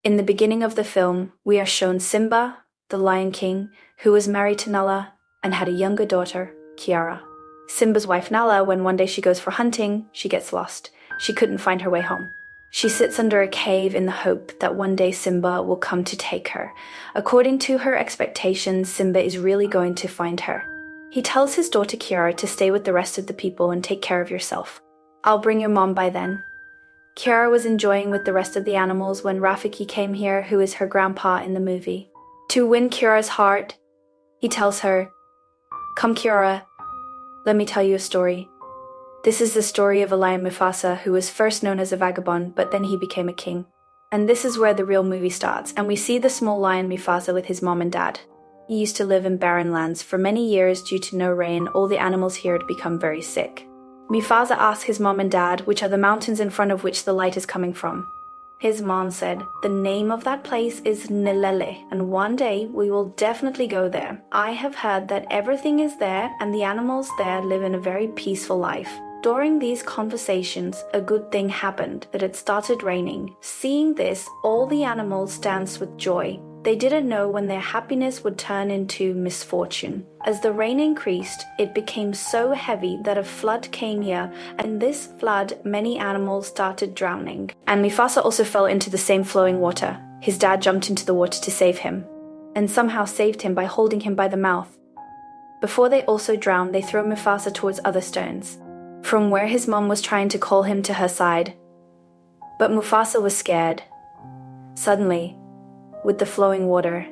In the beginning of the film, we are shown Simba, the Lion King, who was married to Nala and had a younger daughter, Kiara. Simba's wife Nala, when one day she goes for hunting, she gets lost. She couldn't find her way home. She sits under a cave in the hope that one day Simba will come to take her. According to her expectations, Simba is really going to find her. He tells his daughter Kiara to stay with the rest of the people and take care of yourself. I'll bring your mom by then. Kiara was enjoying with the rest of the animals when Rafiki came here, who is her grandpa in the movie. To win Kiara's heart, he tells her, "Come, Kiara, let me tell you a story." This is the story of a lion Mufasa who was first known as a vagabond, but then he became a king. And this is where the real movie starts, and we see the small lion Mufasa with his mom and dad. He used to live in barren lands. For many years, due to no rain, all the animals here had become very sick. Mufasa asked his mom and dad which are the mountains in front of which the light is coming from. His mom said, "The name of that place is Nilele, and one day we will definitely go there. I have heard that everything is there and the animals there live in a very peaceful life." During these conversations, a good thing happened, that it started raining. Seeing this, all the animals danced with joy. They didn't know when their happiness would turn into misfortune. As the rain increased, it became so heavy that a flood came here, and this flood, many animals started drowning. And Mufasa also fell into the same flowing water. His dad jumped into the water to save him, and somehow saved him by holding him by the mouth. Before they also drowned, they throw Mufasa towards other stones, from where his mom was trying to call him to her side. But Mufasa was scared. Suddenly, with the flowing water,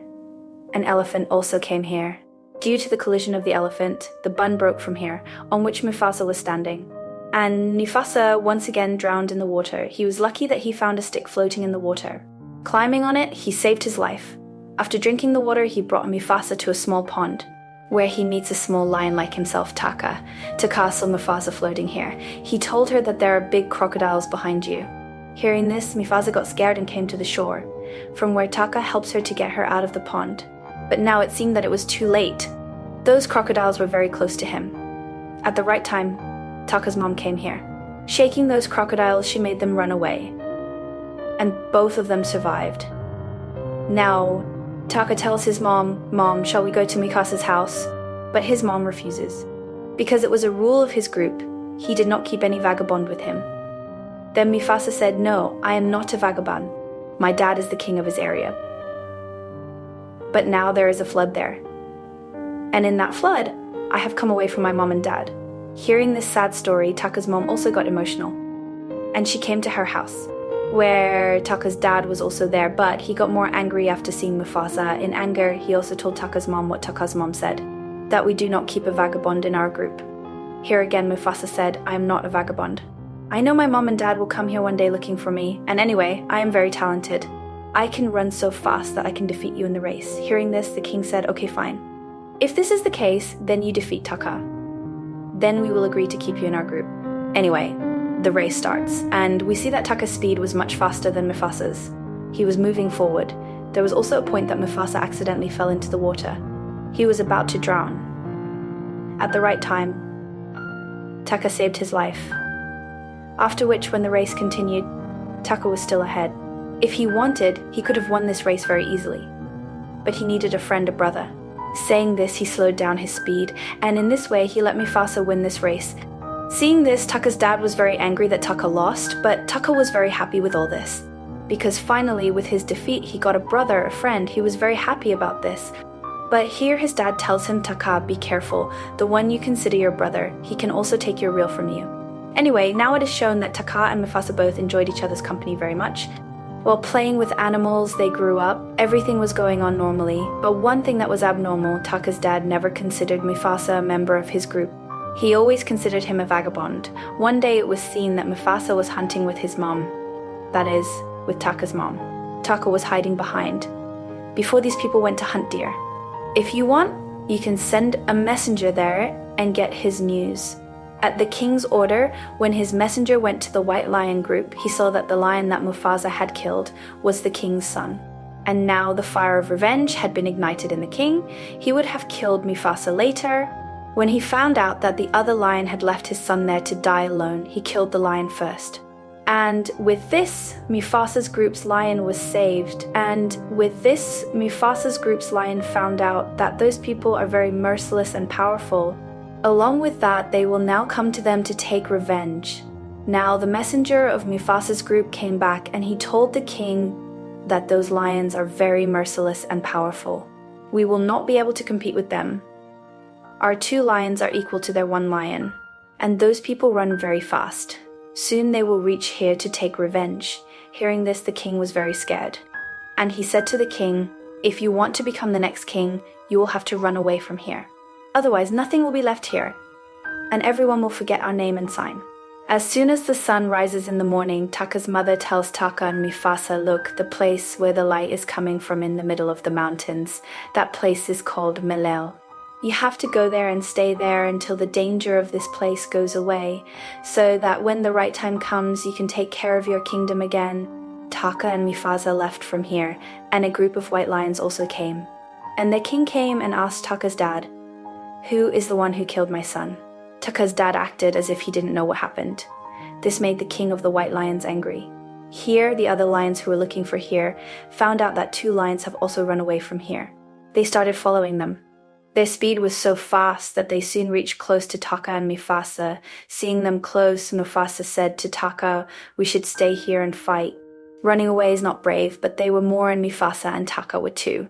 an elephant also came here. Due to the collision of the elephant, the bun broke from here, on which Mufasa was standing. And Mufasa once again drowned in the water. He was lucky that he found a stick floating in the water. Climbing on it, he saved his life. After drinking the water, he brought Mufasa to a small pond, where he meets a small lion like himself, Taka. Taka saw Mufasa floating here. He told her that there are big crocodiles behind you. Hearing this, Mufasa got scared and came to the shore, from where Taka helps her to get her out of the pond. But now it seemed that it was too late. Those crocodiles were very close to him. At the right time, Taka's mom came here. Shaking those crocodiles, she made them run away. And both of them survived. Now, Taka tells his mom, "Mom, shall we go to Mikasa's house?" But his mom refuses. Because it was a rule of his group, he did not keep any vagabond with him. Then Mufasa said, "No, I am not a vagabond. My dad is the king of his area." But now there is a flood there. And in that flood, I have come away from my mom and dad. Hearing this sad story, Taka's mom also got emotional. And she came to her house, where Taka's dad was also there, but he got more angry after seeing Mufasa. In anger, he also told Taka's mom what Taka's mom said, that we do not keep a vagabond in our group. Here again, Mufasa said, "I am not a vagabond. I know my mom and dad will come here one day looking for me, and anyway, I am very talented. I can run so fast that I can defeat you in the race." Hearing this, the king said, "Okay, fine. If this is the case, then you defeat Taka. Then we will agree to keep you in our group." Anyway, the race starts, and we see that Taka's speed was much faster than Mufasa's. He was moving forward. There was also a point that Mufasa accidentally fell into the water. He was about to drown. At the right time, Taka saved his life. After which, when the race continued, Taka was still ahead. If he wanted, he could have won this race very easily. But he needed a friend, a brother. Saying this, he slowed down his speed, and in this way, he let Mufasa win this race. Seeing this, Taka's dad was very angry that Taka lost, but Taka was very happy with all this. Because finally, with his defeat, he got a brother, a friend. He was very happy about this. But here his dad tells him, "Taka, be careful. The one you consider your brother, he can also take your reel from you." Anyway, now it is shown that Taka and Mufasa both enjoyed each other's company very much. While playing with animals, they grew up. Everything was going on normally, but one thing that was abnormal, Taka's dad never considered Mufasa a member of his group. He always considered him a vagabond. One day it was seen that Mufasa was hunting with his mom. That is, with Taka's mom. Taka was hiding behind, before these people went to hunt deer. If you want, you can send a messenger there and get his news. At the king's order, when his messenger went to the White Lion group, he saw that the lion that Mufasa had killed was the king's son. And now the fire of revenge had been ignited in the king. He would have killed Mufasa later. When he found out that the other lion had left his son there to die alone, he killed the lion first. And with this, Mufasa's group's lion was saved. And with this, Mufasa's group's lion found out that those people are very merciless and powerful. Along with that, they will now come to them to take revenge. Now, the messenger of Mufasa's group came back and he told the king that those lions are very merciless and powerful. We will not be able to compete with them. Our 2 lions are equal to their 1 lion. And those people run very fast. Soon they will reach here to take revenge. Hearing this, the king was very scared. And he said to the king, if you want to become the next king, you will have to run away from here. Otherwise, nothing will be left here, and everyone will forget our name and sign. As soon as the sun rises in the morning, Taka's mother tells Taka and Mufasa, look, the place where the light is coming from in the middle of the mountains, that place is called Melel. You have to go there and stay there until the danger of this place goes away, so that when the right time comes, you can take care of your kingdom again. Taka and Mufasa left from here, and a group of white lions also came. And the king came and asked Taka's dad, who is the one who killed my son? Taka's dad acted as if he didn't know what happened. This made the king of the white lions angry. Here, the other lions who were looking for here found out that 2 lions have also run away from here. They started following them. Their speed was so fast that they soon reached close to Taka and Mufasa. Seeing them close, Mufasa said to Taka, we should stay here and fight. Running away is not brave, but they were more and Mufasa and Taka were too.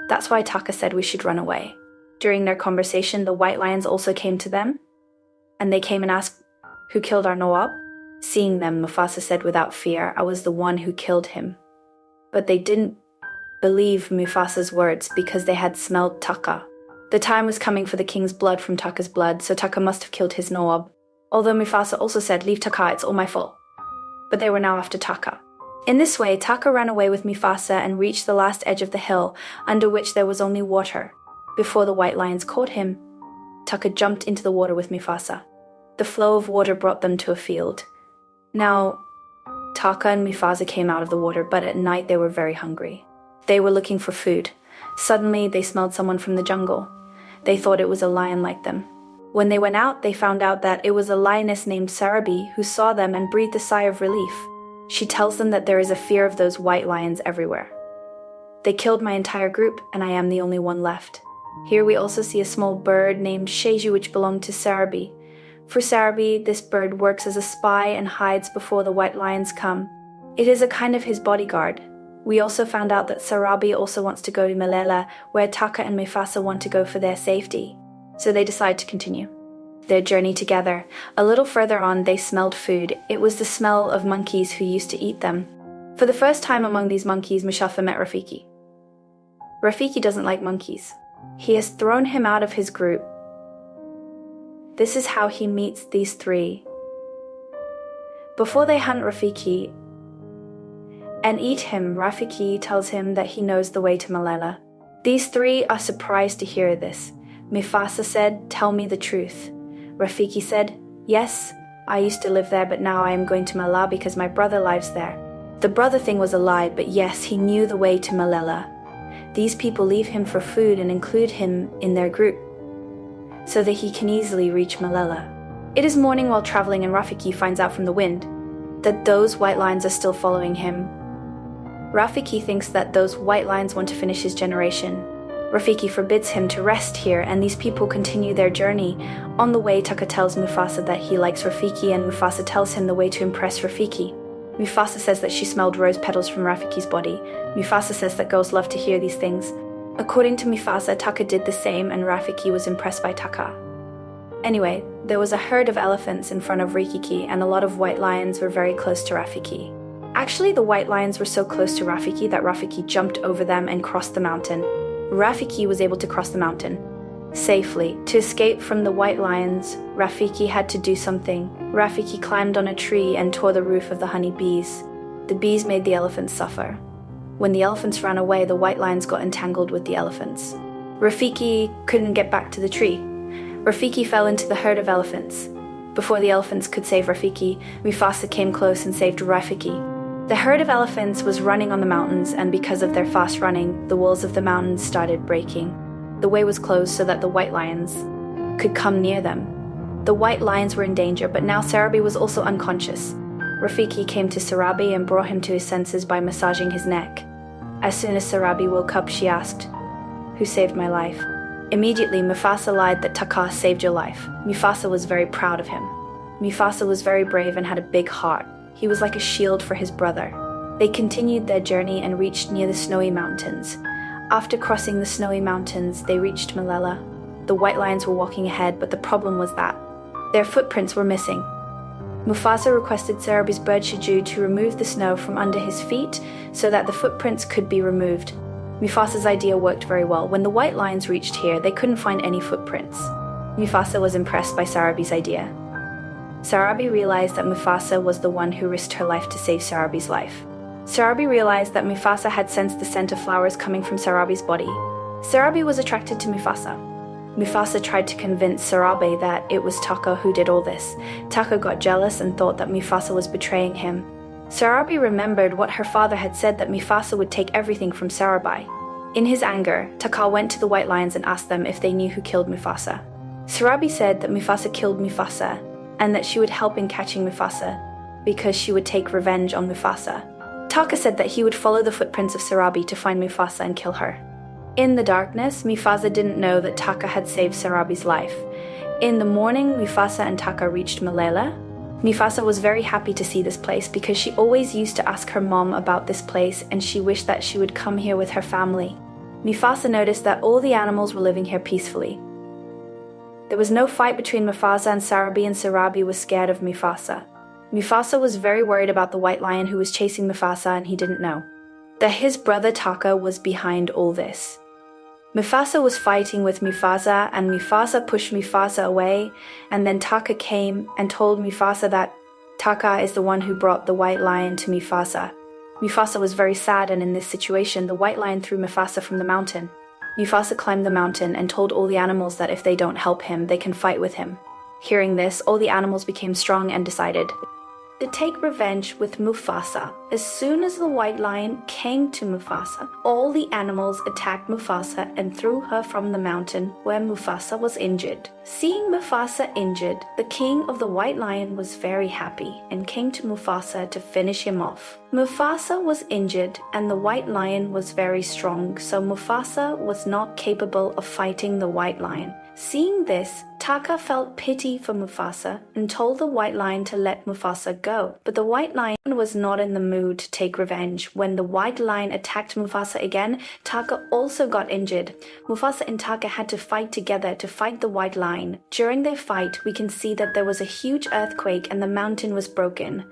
That's why Taka said we should run away. During their conversation, the white lions also came to them, and they came and asked, who killed our Nawab? Seeing them, Mufasa said without fear, I was the one who killed him. But they didn't believe Mufasa's words because they had smelled Taka. The time was coming for the king's blood from Taka's blood, so Taka must have killed his Nawab. Although Mufasa also said, leave Taka, it's all my fault. But they were now after Taka. In this way, Taka ran away with Mufasa and reached the last edge of the hill, under which there was only water. Before the white lions caught him, Taka jumped into the water with Mufasa. The flow of water brought them to a field. Now, Taka and Mufasa came out of the water, but at night they were very hungry. They were looking for food. Suddenly, they smelled someone from the jungle. They thought it was a lion like them. When they went out, they found out that it was a lioness named Sarabi who saw them and breathed a sigh of relief. She tells them that there is a fear of those white lions everywhere. They killed my entire group, and I am the only one left. Here we also see a small bird named Sheju which belonged to Sarabi. For Sarabi, this bird works as a spy and hides before the white lions come. It is a kind of his bodyguard. We also found out that Sarabi also wants to go to Melela, where Taka and Mufasa want to go for their safety. So they decide to continue their journey together. A little further on, they smelled food. It was the smell of monkeys who used to eat them. For the first time among these monkeys, Mushafa met Rafiki. Rafiki doesn't like monkeys. He has thrown him out of his group. This is how he meets these 3. Before they hunt Rafiki and eat him, Rafiki tells him that he knows the way to Melela. These 3 are surprised to hear this. Mufasa said, tell me the truth. Rafiki said, yes, I used to live there, but now I am going to Melela because my brother lives there. The brother thing was a lie, but yes, he knew the way to Melela. These people leave him for food and include him in their group, so that he can easily reach Melela. It is morning while traveling, and Rafiki finds out from the wind that those white lions are still following him. Rafiki thinks that those white lions want to finish his generation. Rafiki forbids him to rest here, and these people continue their journey. On the way, Taka tells Mufasa that he likes Rafiki, and Mufasa tells him the way to impress Rafiki. Mufasa says that she smelled rose petals from Rafiki's body. Mufasa says that girls love to hear these things. According to Mufasa, Taka did the same, and Rafiki was impressed by Taka. Anyway, there was a herd of elephants in front of Rikiki, and a lot of white lions were very close to Rafiki. Actually, the white lions were so close to Rafiki that Rafiki jumped over them and crossed the mountain. Rafiki was able to cross the mountain safely. To escape from the white lions, Rafiki had to do something. Rafiki climbed on a tree and tore the roof of the honey bees. The bees made the elephants suffer. When the elephants ran away, the white lions got entangled with the elephants. Rafiki couldn't get back to the tree. Rafiki fell into the herd of elephants. Before the elephants could save Rafiki, Mufasa came close and saved Rafiki. The herd of elephants was running on the mountains, and because of their fast running, the walls of the mountains started breaking. The way was closed so that the white lions could come near them. The white lions were in danger, but now Sarabi was also unconscious. Rafiki came to Sarabi and brought him to his senses by massaging his neck. As soon as Sarabi woke up, she asked, "Who saved my life?" Immediately, Mufasa lied that Taka saved your life. Mufasa was very proud of him. Mufasa was very brave and had a big heart. He was like a shield for his brother. They continued their journey and reached near the snowy mountains. After crossing the snowy mountains, they reached Malala. The white lions were walking ahead, but the problem was that their footprints were missing. Mufasa requested Sarabi's bird Shiju to remove the snow from under his feet so that the footprints could be removed. Mufasa's idea worked very well. When the white lions reached here, they couldn't find any footprints. Mufasa was impressed by Sarabi's idea. Sarabi realized that Mufasa was the one who risked her life to save Sarabi's life. Sarabi realized that Mufasa had sensed the scent of flowers coming from Sarabi's body. Sarabi was attracted to Mufasa. Mufasa tried to convince Sarabi that it was Taka who did all this. Taka got jealous and thought that Mufasa was betraying him. Sarabi remembered what her father had said, that Mufasa would take everything from Sarabi. In his anger, Taka went to the white lions and asked them if they knew who killed Mufasa. Sarabi said that Mufasa killed Mufasa and that she would help in catching Mufasa because she would take revenge on Mufasa. Taka said that he would follow the footprints of Sarabi to find Mufasa and kill her. In the darkness, Mufasa didn't know that Taka had saved Sarabi's life. In the morning, Mufasa and Taka reached Malala. Mufasa was very happy to see this place because she always used to ask her mom about this place and she wished that she would come here with her family. Mufasa noticed that all the animals were living here peacefully. There was no fight between Mufasa and Sarabi was scared of Mufasa. Mufasa was very worried about the white lion who was chasing Mufasa, and he didn't know that his brother Taka was behind all this. Mufasa was fighting with Mufasa, and Mufasa pushed Mufasa away, and then Taka came and told Mufasa that Taka is the one who brought the white lion to Mufasa. Mufasa was very sad, and in this situation, the white lion threw Mufasa from the mountain. Mufasa climbed the mountain and told all the animals that if they don't help him, they can fight with him. Hearing this, all the animals became strong and decided to take revenge with Mufasa. As soon as the white lion came to Mufasa, all the animals attacked Mufasa and threw her from the mountain where Mufasa was injured. Seeing Mufasa injured, the king of the white lion was very happy and came to Mufasa to finish him off. Mufasa was injured and the white lion was very strong, so Mufasa was not capable of fighting the white lion. Seeing this, Taka felt pity for Mufasa and told the white lion to let Mufasa go. But the white lion was not in the mood to take revenge. When the white lion attacked Mufasa again, Taka also got injured. Mufasa and Taka had to fight together to fight the white lion. During their fight, we can see that there was a huge earthquake and the mountain was broken.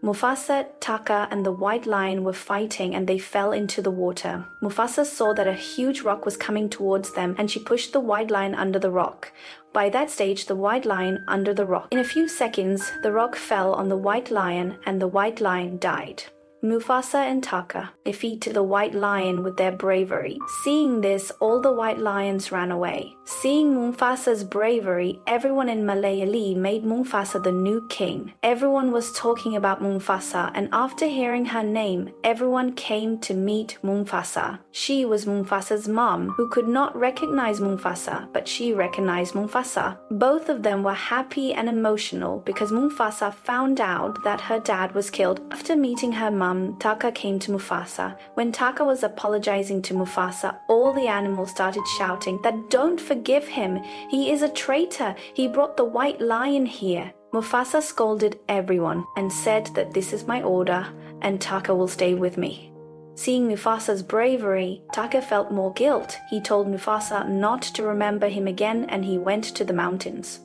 Mufasa, Taka, and the white lion were fighting and they fell into the water. Mufasa saw that a huge rock was coming towards them and she pushed the white lion under the rock. By that stage, the white lion under the rock. In a few seconds, the rock fell on the white lion and the white lion died. Mufasa and Taka defeated the white lion with their bravery. Seeing this, all the white lions ran away. Seeing Mufasa's bravery, everyone in Malayali made Mufasa the new king. Everyone was talking about Mufasa, and after hearing her name, everyone came to meet Mufasa. She was Mufasa's mom, who could not recognize Mufasa, but she recognized Mufasa. Both of them were happy and emotional because Mufasa found out that her dad was killed. After meeting her mom, Taka came to Mufasa. When Taka was apologizing to Mufasa, all the animals started shouting that don't forgive him. He is a traitor. He brought the white lion here. Mufasa scolded everyone and said that this is my order and Taka will stay with me. Seeing Mufasa's bravery, Taka felt more guilt. He told Mufasa not to remember him again and he went to the mountains.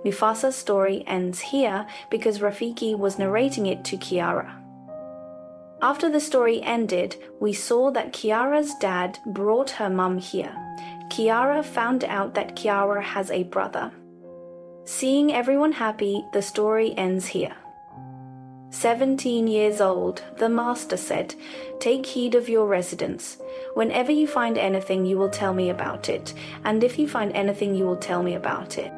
Mufasa's story ends here because Rafiki was narrating it to Kiara. After the story ended, we saw that Kiara's dad brought her mum here. Kiara found out that Kiara has a brother. Seeing everyone happy, the story ends here. 17 years old, the master said, "Take heed of your residence. Whenever you find anything, you will tell me about it. And if you find anything, you will tell me about it."